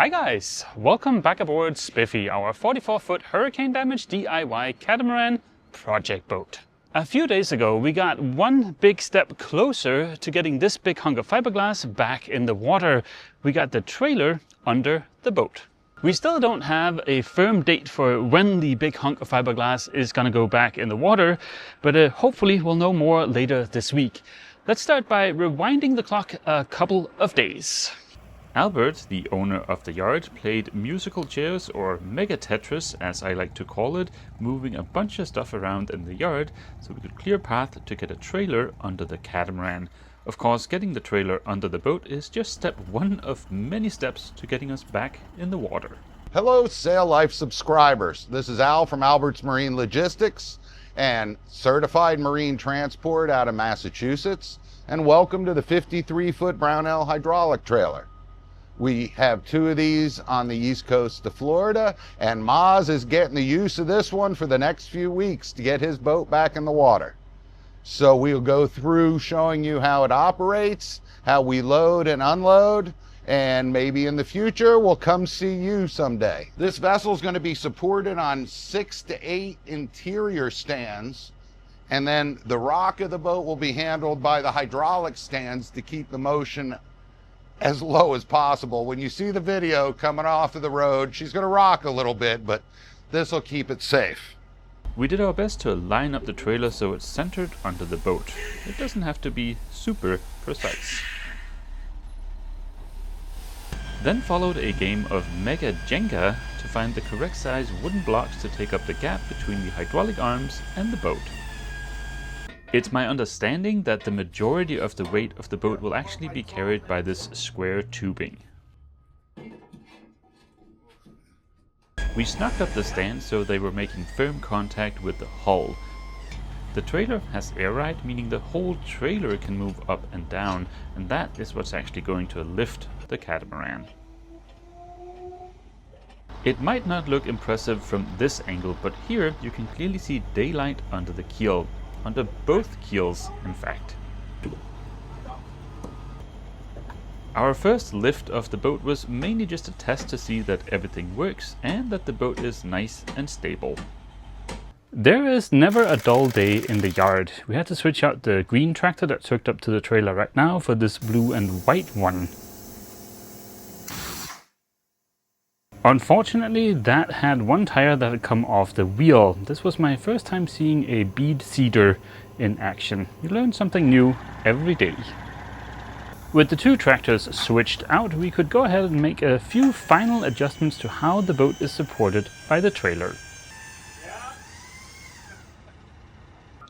Hi guys, welcome back aboard Spiffy, our 44-foot hurricane damage DIY catamaran project boat. A few days ago we got one big step closer to getting this big hunk of fiberglass back in the water. We got the trailer under the boat. We still don't have a firm date for when the big hunk of fiberglass is gonna go back in the water, but hopefully we'll know more later this week. Let's start by rewinding the clock a couple of days. Albert, the owner of the yard, played musical chairs, or mega Tetris as I like to call it, moving a bunch of stuff around in the yard so we could clear a path to get a trailer under the catamaran. Of course, getting the trailer under the boat is just step one of many steps to getting us back in the water. Hello Sail Life subscribers, this is Al from Albert's Marine Logistics and Certified Marine Transport out of Massachusetts, and welcome to the 53-foot Brownell hydraulic trailer. We have two of these on the east coast of Florida, and Maz is getting the use of this one for the next few weeks to get his boat back in the water. So we'll go through showing you how it operates, how we load and unload, and maybe in the future we'll come see you someday. This vessel is going to be supported on 6 to 8 interior stands, and then the rock of the boat will be handled by the hydraulic stands to keep the motion as low as possible. When you see the video coming off of the road, she's going to rock a little bit, but this will keep it safe. We did our best to line up the trailer so it's centered under the boat. It doesn't have to be super precise. Then followed a game of Mega Jenga to find the correct size wooden blocks to take up the gap between the hydraulic arms and the boat. It's my understanding that the majority of the weight of the boat will actually be carried by this square tubing. We snugged up the stands so they were making firm contact with the hull. The trailer has air ride, meaning the whole trailer can move up and down, and that is what's actually going to lift the catamaran. It might not look impressive from this angle, but here you can clearly see daylight under the keel. Under both keels, in fact. Our first lift of the boat was mainly just a test to see that everything works and that the boat is nice and stable. There is never a dull day in the yard. We had to switch out the green tractor that's hooked up to the trailer right now for this blue and white one. Unfortunately, that had one tire that had come off the wheel. This was my first time seeing a bead seeder in action. You learn something new every day. With the two tractors switched out, we could go ahead and make a few final adjustments to how the boat is supported by the trailer.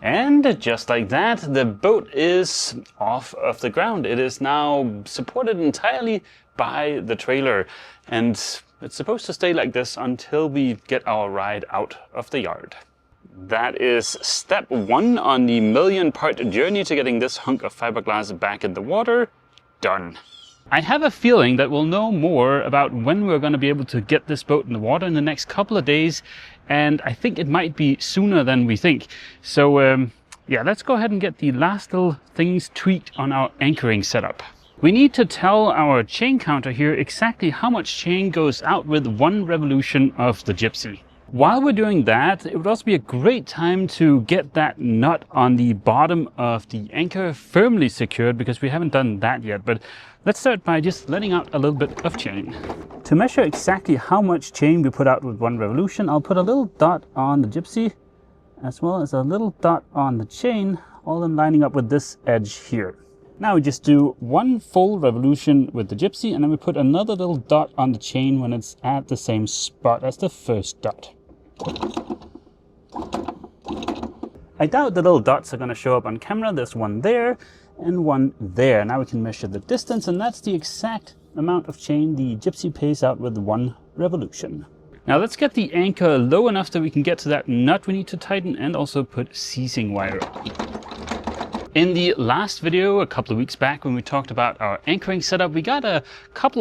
And just like that, the boat is off of the ground. It is now supported entirely by the trailer, and it's supposed to stay like this until we get our ride out of the yard. That is step one on the million-part journey to getting this hunk of fiberglass back in the water. Done. I have a feeling that we'll know more about when we're going to be able to get this boat in the water in the next couple of days, and I think it might be sooner than we think. So yeah, let's go ahead and get the last little things tweaked on our anchoring setup. We need to tell our chain counter here exactly how much chain goes out with one revolution of the Gypsy. While we're doing that, it would also be a great time to get that nut on the bottom of the anchor firmly secured, because we haven't done that yet. But let's start by just letting out a little bit of chain. To measure exactly how much chain we put out with one revolution, I'll put a little dot on the Gypsy as well as a little dot on the chain, all in lining up with this edge here. Now we just do one full revolution with the Gypsy, and then we put another little dot on the chain when it's at the same spot as the first dot. I doubt the little dots are going to show up on camera. There's one there and one there. Now we can measure the distance, and that's the exact amount of chain the Gypsy pays out with one revolution. Now let's get the anchor low enough that we can get to that nut we need to tighten, and also put seizing wire up. In the last video, a couple of weeks back, when we talked about our anchoring setup, we got a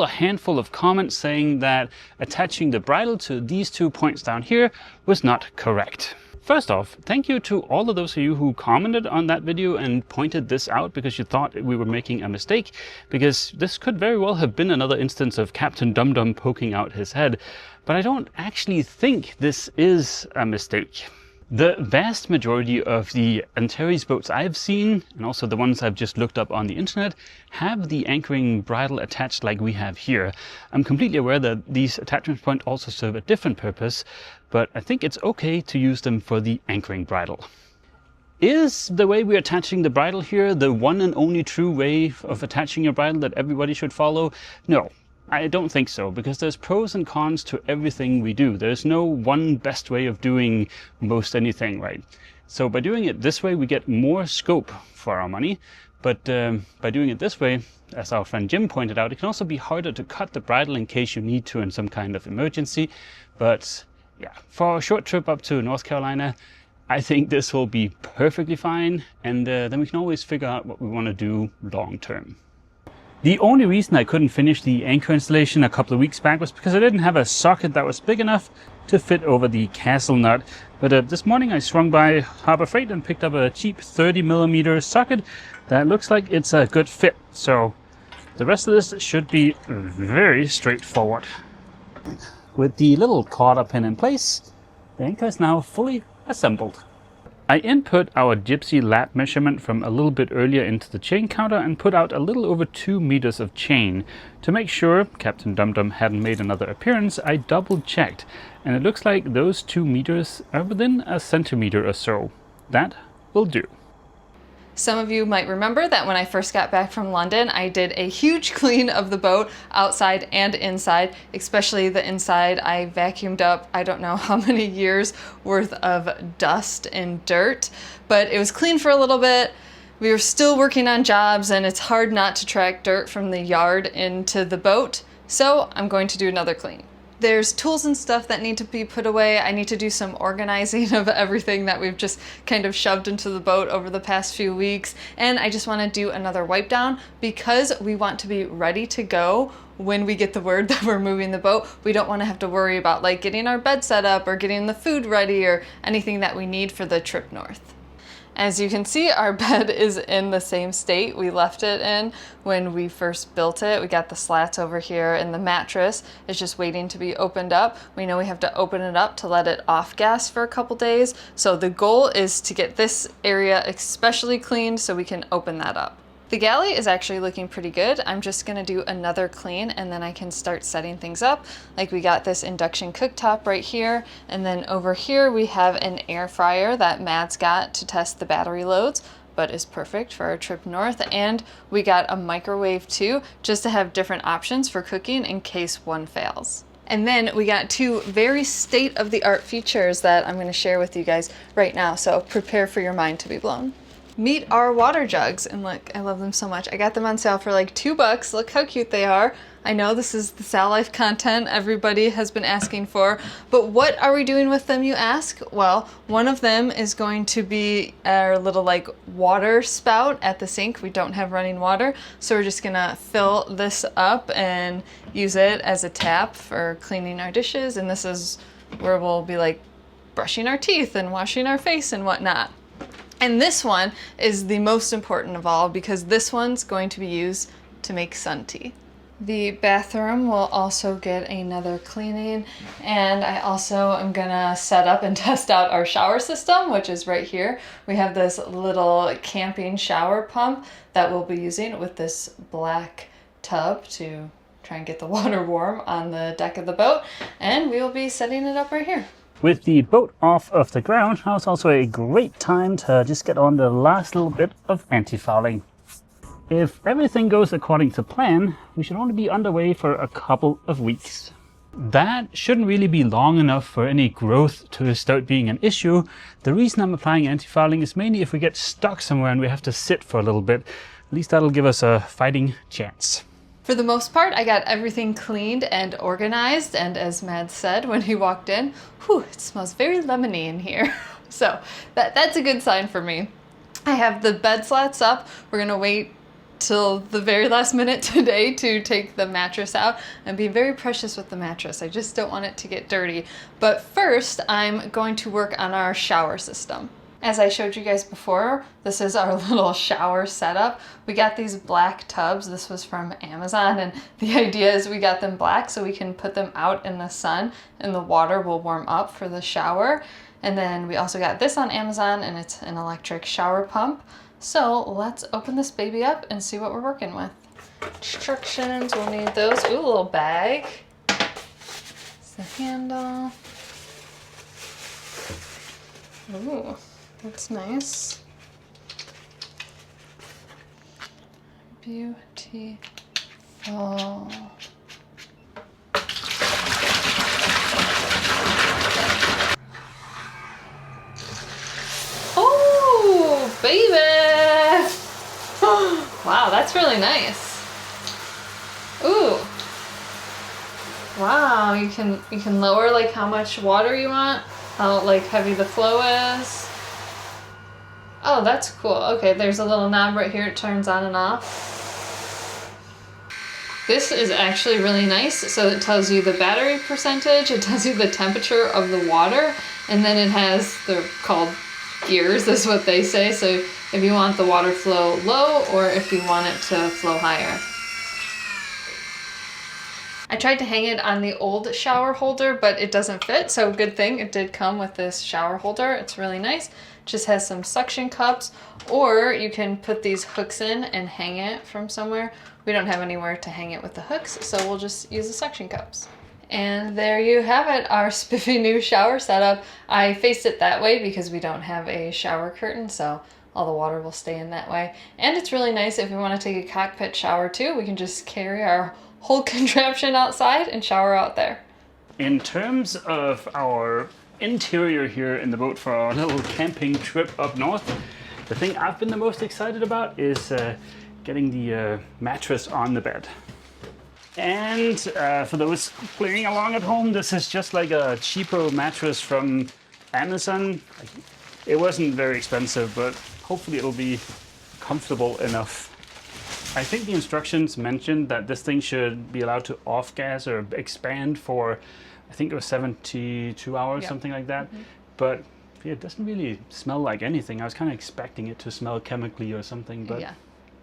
handful of comments saying that attaching the bridle to these 2 points down here was not correct. First off, thank you to all of those of you who commented on that video and pointed this out because you thought we were making a mistake, because this could very well have been another instance of Captain Dum-Dum poking out his head, but I don't actually think this is a mistake. The vast majority of the Antares boats I've seen, and also the ones I've just looked up on the internet, have the anchoring bridle attached like we have here. I'm completely aware that these attachment points also serve a different purpose, but I think it's okay to use them for the anchoring bridle. Is the way we're attaching the bridle here the one and only true way of attaching your bridle that everybody should follow? No. I don't think so, because there's pros and cons to everything we do. There's no one best way of doing most anything, right? So by doing it this way, we get more scope for our money. But by doing it this way, as our friend Jim pointed out, it can also be harder to cut the bridle in case you need to in some kind of emergency. But yeah, for a short trip up to North Carolina, I think this will be perfectly fine. And then we can always figure out what we want to do long term. The only reason I couldn't finish the anchor installation a couple of weeks back was because I didn't have a socket that was big enough to fit over the castle nut. But this morning I swung by Harbor Freight and picked up a cheap 30mm socket that looks like it's a good fit. So the rest of this should be very straightforward. With the little cotter pin in place, the anchor is now fully assembled. I input our Gypsy lap measurement from a little bit earlier into the chain counter and put out a little over 2 meters of chain. To make sure Captain Dum-Dum hadn't made another appearance, I double checked, and it looks like those 2 meters are within a centimeter or so. That will do. Some of you might remember that when I first got back from London, I did a huge clean of the boat outside and inside, especially the inside. I vacuumed up, I don't know how many years worth of dust and dirt, but it was clean for a little bit. We were still working on jobs and it's hard not to track dirt from the yard into the boat, so I'm going to do another clean. There's tools and stuff that need to be put away. I need to do some organizing of everything that we've just kind of shoved into the boat over the past few weeks. And I just want to do another wipe down because we want to be ready to go when we get the word that we're moving the boat. We don't want to have to worry about like getting our bed set up or getting the food ready or anything that we need for the trip north. As you can see, our bed is in the same state we left it in when we first built it. We got the slats over here and the mattress is just waiting to be opened up. We know we have to open it up to let it off gas for a couple days. So the goal is to get this area especially cleaned so we can open that up. The galley is actually looking pretty good. I'm just gonna do another clean and then I can start setting things up. Like we got this induction cooktop right here, and then over here we have an air fryer that Mads got to test the battery loads, but is perfect for our trip north. And we got a microwave too, just to have different options for cooking in case one fails. And then we got 2 very state-of-the-art features that I'm gonna share with you guys right now, so prepare for your mind to be blown. Meet our water jugs, and look, I love them so much. I got them on sale for like $2. Look how cute they are. I know this is the Sal Life content everybody has been asking for, but what are we doing with them, you ask? Well, one of them is going to be our little like water spout at the sink. We don't have running water, so we're just gonna fill this up and use it as a tap for cleaning our dishes, and this is where we'll be like brushing our teeth and washing our face and whatnot. And this one is the most important of all because this one's going to be used to make sun tea. The bathroom will also get another cleaning, and I also am gonna set up and test out our shower system, which is right here. We have this little camping shower pump that we'll be using with this black tub to try and get the water warm on the deck of the boat, and we will be setting it up right here. With the boat off of the ground, now it's also a great time to just get on the last little bit of anti-fouling. If everything goes according to plan, we should only be underway for a couple of weeks. That shouldn't really be long enough for any growth to start being an issue. The reason I'm applying anti-fouling is mainly if we get stuck somewhere and we have to sit for a little bit. At least that'll give us a fighting chance. For the most part, I got everything cleaned and organized, and as Mads said when he walked in, whew, it smells very lemony in here. So that's a good sign for me. I have the bed slats up. We're gonna wait till the very last minute today to take the mattress out. I'm being very precious with the mattress. I just don't want it to get dirty. But first, I'm going to work on our shower system. As I showed you guys before, this is our little shower setup. We got these black tubs. This was from Amazon, and the idea is we got them black so we can put them out in the sun and the water will warm up for the shower. And then we also got this on Amazon, and it's an electric shower pump. So let's open this baby up and see what we're working with. Instructions, we'll need those. Ooh, a little bag. It's the handle. Ooh. That's nice. Beautiful. Oh, baby! Wow, that's really nice. Ooh. Wow, you can lower like how much water you want, how like heavy the flow is. Oh, that's cool. Okay, there's a little knob right here. It turns on and off. This is actually really nice. So it tells you the battery percentage, it tells you the temperature of the water, and then it has, they're called gears, is what they say. So if you want the water flow low or if you want it to flow higher. I tried to hang it on the old shower holder, but it doesn't fit. So good thing it did come with this shower holder. It's really nice. Just has some suction cups, or you can put these hooks in and hang it from somewhere. We don't have anywhere to hang it with the hooks, so we'll just use the suction cups. And there you have it, our spiffy new shower setup. I faced it that way because we don't have a shower curtain, so all the water will stay in that way. And it's really nice if we want to take a cockpit shower too. We can just carry our whole contraption outside and shower out there. In terms of our interior here in the boat for our little camping trip up north, the thing I've been the most excited about is getting the mattress on the bed. And for those playing along at home, this is just like a cheapo mattress from Amazon. It wasn't very expensive, but hopefully it'll be comfortable enough. I think the instructions mentioned that this thing should be allowed to off gas or expand for, I think it was 72 hours, something like that. Mm-hmm. But yeah, it doesn't really smell like anything. I was kind of expecting it to smell chemically or something, but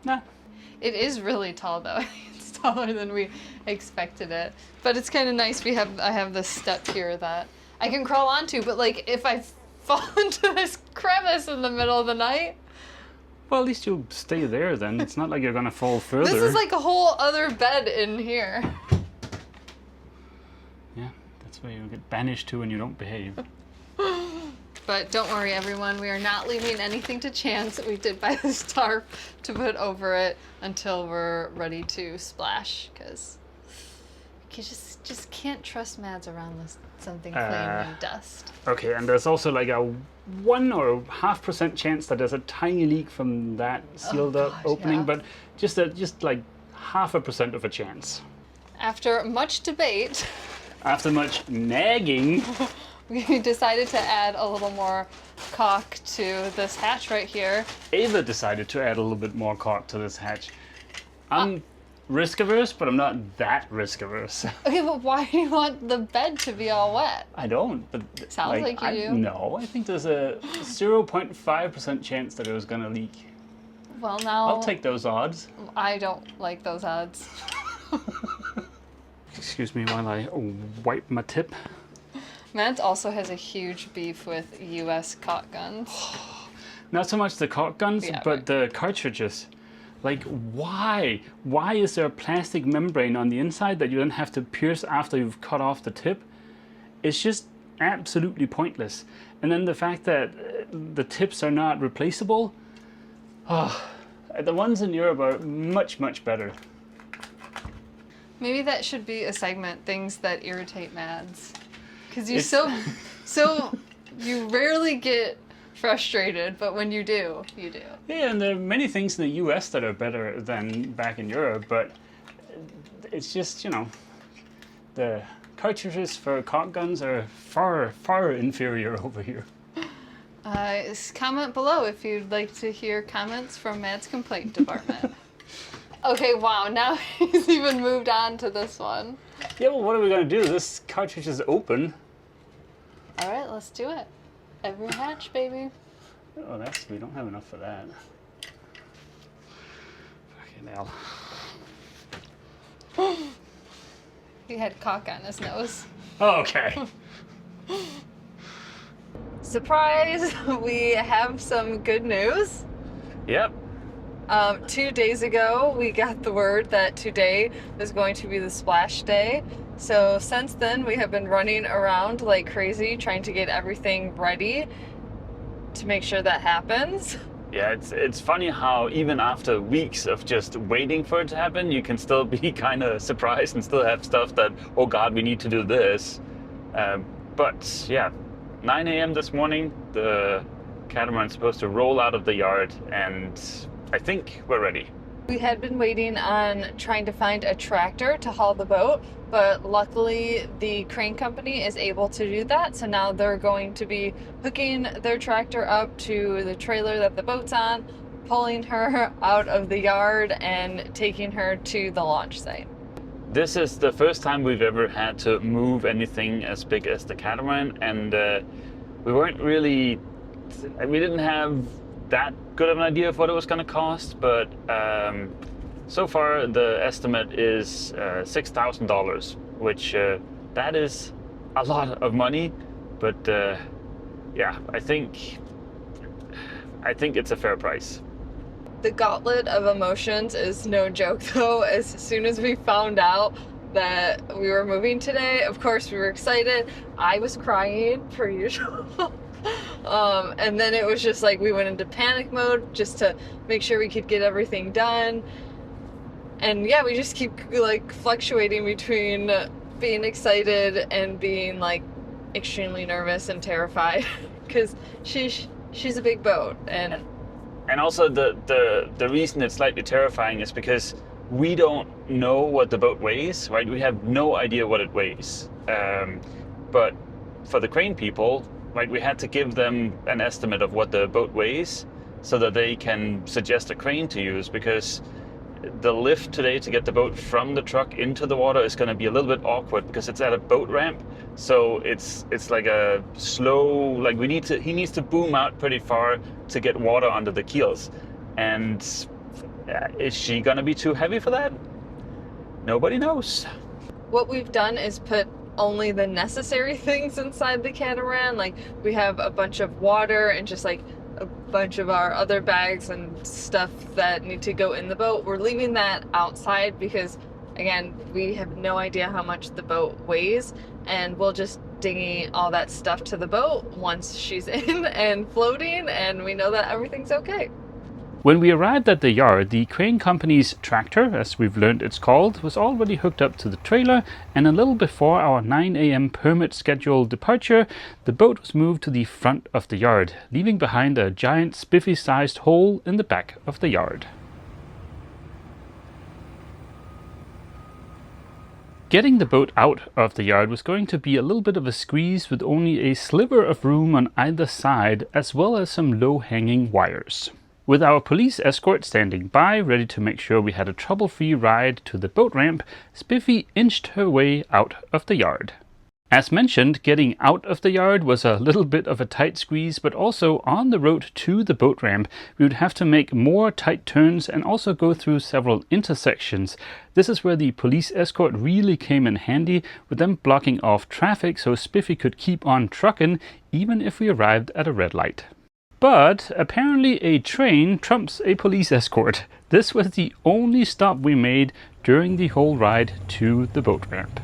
nah. It is really tall though. It's taller than we expected it. But it's kind of nice. I have this step here that I can crawl onto, but like if I fall into this crevice in the middle of the night. Well, at least you'll stay there then. It's not like you're gonna fall further. This is like a whole other bed in here. Yeah, that's where you get banished to when you don't behave. But don't worry, everyone. We are not leaving anything to chance. We did buy this tarp to put over it until we're ready to splash, because you just can't trust Mads around something clean and dust. Okay, and there's also like a 1 or 0.5% chance that there's a tiny leak from that sealed up opening, but just like 0.5% of a chance. After much debate, after much nagging, we decided to add a little more caulk to this hatch right here. Ava decided to add a little bit more caulk to this hatch. I'm risk averse, but I'm not that risk averse. Okay, but why do you want the bed to be all wet? I don't, but sounds like you do. No, I think there's a 0.5% chance that it was gonna leak. Well, now I'll take those odds. I don't like those odds. Excuse me while I wipe my tip. Matt also has a huge beef with US caulk guns. Not so much the caulk guns, but the cartridges. Like, why? Why is there a plastic membrane on the inside that you then have to pierce after you've cut off the tip? It's just absolutely pointless. And then the fact that the tips are not replaceable. The ones in Europe are much, much better. Maybe that should be a segment, things that irritate Mads. Because you you rarely get frustrated, but when you do, you do. Yeah, and there are many things in the US that are better than back in Europe, but it's just, you know, the cartridges for caulk guns are far, far inferior over here. Comment below if you'd like to hear comments from Matt's complaint department. Okay, wow, now he's even moved on to this one. Yeah, well, what are we gonna do? This cartridge is open. All right, let's do it. Every hatch, baby. Oh, we don't have enough for that. Fucking hell. He had caulk on his nose. Oh, okay. Surprise! We have some good news. Yep. 2 days ago, we got the word that today was going to be the splash day. So since then, we have been running around like crazy trying to get everything ready to make sure that happens. Yeah, it's funny how even after weeks of just waiting for it to happen, you can still be kind of surprised and still have stuff that, oh God, we need to do this. But yeah, 9 a.m. this morning, the catamaran's supposed to roll out of the yard, and I think we're ready. We had been waiting on trying to find a tractor to haul the boat, but luckily the crane company is able to do that. So now they're going to be hooking their tractor up to the trailer that the boat's on, pulling her out of the yard and taking her to the launch site. This is the first time we've ever had to move anything as big as the catamaran, and we didn't have that good of an idea of what it was going to cost, but so far the estimate is $6,000, which that is a lot of money, but yeah, I think it's a fair price. The gauntlet of emotions is no joke though. As soon as we found out that we were moving today, of course we were excited. I was crying per usual. And then it was just like we went into panic mode just to make sure we could get everything done. And yeah, we just keep like fluctuating between being excited and being like extremely nervous and terrified because she's a big boat. And also the reason it's slightly terrifying is because we don't know what the boat weighs, right? We have no idea what it weighs. But for the crane people, right, we had to give them an estimate of what the boat weighs so that they can suggest a crane to use, because the lift today to get the boat from the truck into the water is going to be a little bit awkward because it's at a boat ramp. So it's like a slow, like he needs to boom out pretty far to get water under the keels. And is she going to be too heavy for that? Nobody knows. What we've done is put only the necessary things inside the catamaran. Like we have a bunch of water and just like a bunch of our other bags and stuff that need to go in the boat. We're leaving that outside because again, we have no idea how much the boat weighs, and we'll just dinghy all that stuff to the boat once she's in and floating and we know that everything's okay. When we arrived at the yard, the crane company's tractor, as we've learned it's called, was already hooked up to the trailer, and a little before our 9 a.m. permit scheduled departure, the boat was moved to the front of the yard, leaving behind a giant spiffy-sized hole in the back of the yard. Getting the boat out of the yard was going to be a little bit of a squeeze with only a sliver of room on either side, as well as some low-hanging wires. With our police escort standing by, ready to make sure we had a trouble-free ride to the boat ramp, Spiffy inched her way out of the yard. As mentioned, getting out of the yard was a little bit of a tight squeeze, but also on the road to the boat ramp, we would have to make more tight turns and also go through several intersections. This is where the police escort really came in handy, with them blocking off traffic so Spiffy could keep on trucking even if we arrived at a red light. But apparently a train trumps a police escort. This was the only stop we made during the whole ride to the boat ramp.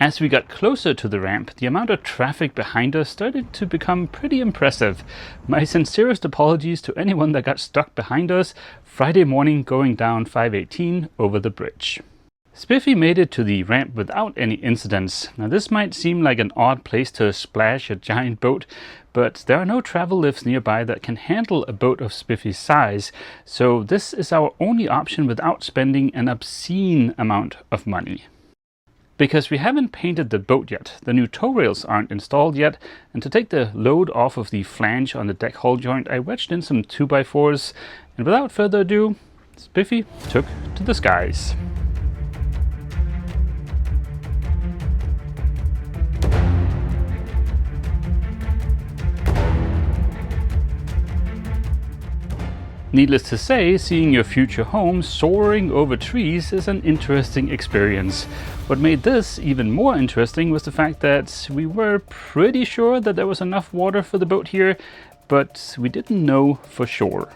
As we got closer to the ramp, the amount of traffic behind us started to become pretty impressive. My sincerest apologies to anyone that got stuck behind us Friday morning going down 518 over the bridge. Spiffy made it to the ramp without any incidents. Now this might seem like an odd place to splash a giant boat, but there are no travel lifts nearby that can handle a boat of Spiffy's size, so this is our only option without spending an obscene amount of money. Because we haven't painted the boat yet, the new tow rails aren't installed yet, and to take the load off of the flange on the deck hull joint, I wedged in some 2x4s, and without further ado, Spiffy took to the skies. Needless to say, seeing your future home soaring over trees is an interesting experience. What made this even more interesting was the fact that we were pretty sure that there was enough water for the boat here, but we didn't know for sure.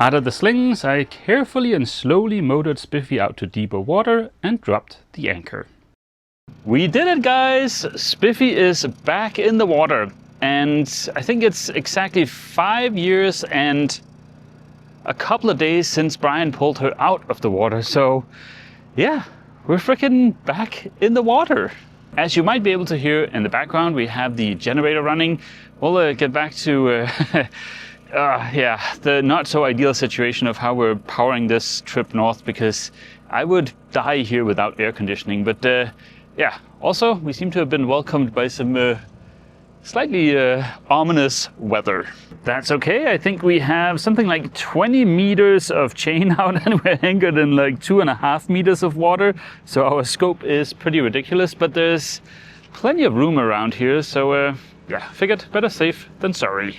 Out of the slings, I carefully and slowly motored Spiffy out to deeper water and dropped the anchor. We did it, guys! Spiffy is back in the water, and I think it's exactly 5 years and a couple of days since Brian pulled her out of the water, so yeah, we're freaking back in the water. As you might be able to hear in the background, we have the generator running. We'll get back to yeah, the not so ideal situation of how we're powering this trip north, because I would die here without air conditioning. But yeah, also we seem to have been welcomed by some slightly ominous weather. That's okay. I think we have something like 20 meters of chain out and we're anchored in like 2.5 meters of water. So our scope is pretty ridiculous, but there's plenty of room around here. So yeah, figured better safe than sorry.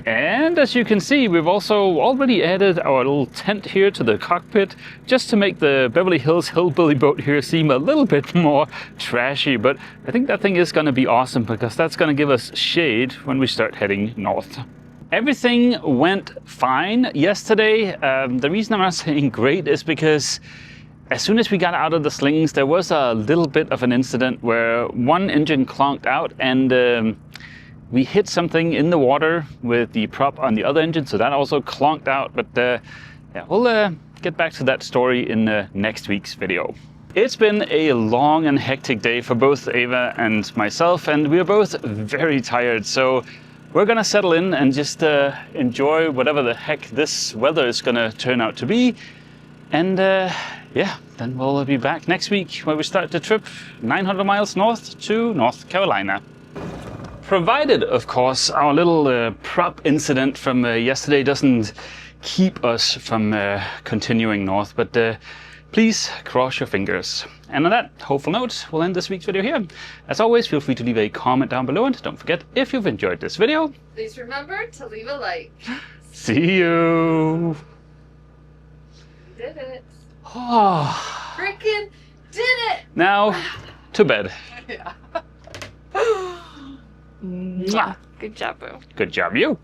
And as you can see, we've also already added our little tent here to the cockpit, just to make the Beverly Hills hillbilly boat here seem a little bit more trashy. But I think that thing is going to be awesome, because that's going to give us shade when we start heading north. Everything went fine yesterday. The reason I'm not saying great is because as soon as we got out of the slings, there was a little bit of an incident where one engine clonked out, and we hit something in the water with the prop on the other engine, so that also clonked out. But yeah, we'll get back to that story in next week's video. It's been a long and hectic day for both Ava and myself, and we are both very tired. So we're gonna settle in and just enjoy whatever the heck this weather is gonna turn out to be. And yeah, then we'll be back next week when we start the trip 900 miles north to North Carolina. Provided, of course, our little prop incident from yesterday doesn't keep us from continuing north, but please cross your fingers. And on that hopeful note, we'll end this week's video here. As always, feel free to leave a comment down below, and don't forget, if you've enjoyed this video, please remember to leave a like. See you! We did it. Oh. Freaking did it! Now, to bed. Yeah. Good job, boo. Good job, you.